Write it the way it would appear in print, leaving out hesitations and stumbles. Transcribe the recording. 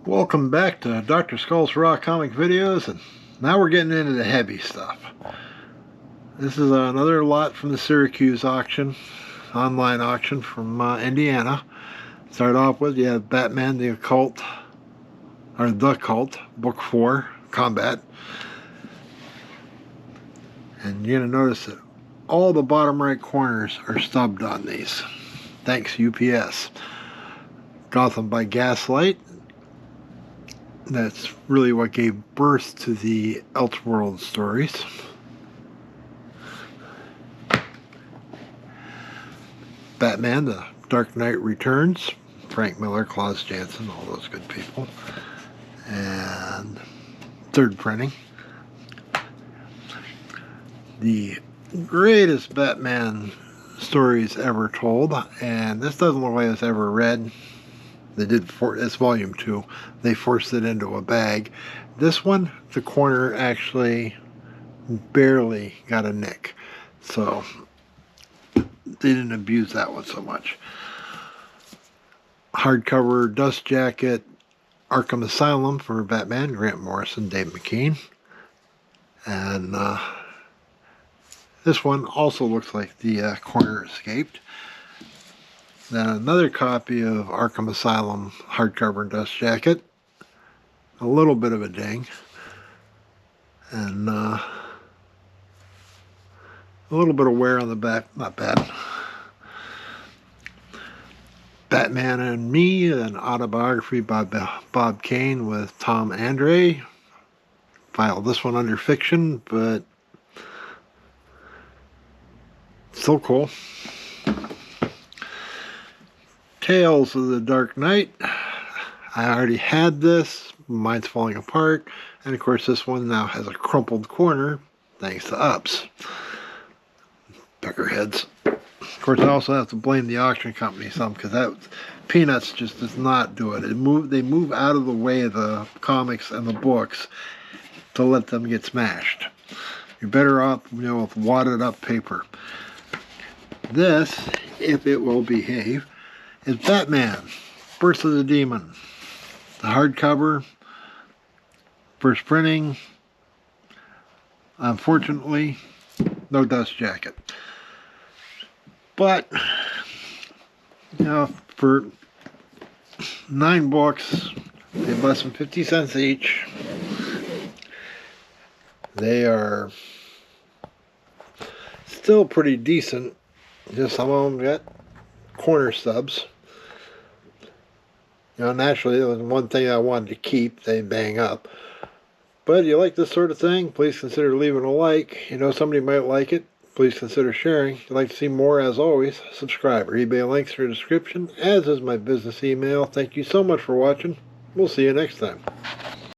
Welcome back to Dr. Skull's Raw Comic Videos, and now we're getting into the heavy stuff. This is another lot from the Syracuse auction, online auction from Indiana. Start off with, you have Batman the Occult, or The Cult, Book 4, Combat. And you're going to notice that all the bottom right corners are stubbed on these. Thanks, UPS. Gotham by Gaslight. That's really what gave birth to the Elseworld stories. Batman, The Dark Knight Returns. Frank Miller, Klaus Janson, all those good people. And third printing. The greatest Batman stories ever told, and this doesn't look like it's ever read. They did it's volume 2. They forced it into a bag. This one, the corner actually barely got a nick, so they didn't abuse that one so much. Hardcover dust jacket, Arkham Asylum for Batman, Grant Morrison, Dave McKean, and this one also looks like the corner escaped. Then another copy of Arkham Asylum hardcover dust jacket. A little bit of a ding. And a little bit of wear on the back. Not bad. Batman and Me, an autobiography by Bob Kane with Tom Andre. Filed this one under fiction, but still cool. Tales of the Dark Knight. I already had this. Mine's falling apart. And of course this one now has a crumpled corner thanks to Ups. Peckerheads. Of course I also have to blame the auction company some, because that Peanuts just does not do it. They move out of the way of the comics and the books to let them get smashed. You're better off, with wadded up paper. This, if it will behave, is Batman, Birth of the Demon. The hardcover, first printing. Unfortunately, no dust jacket. But, for 9 books, they're less than 50 cents each. They are still pretty decent. Just some of them got corner stubs. Naturally, it was one thing I wanted to keep. They bang up. But if you like this sort of thing, please consider leaving a like. Somebody might like it. Please consider sharing. If you'd like to see more, as always, subscribe. Or eBay links are in the description, as is my business email. Thank you so much for watching. We'll see you next time.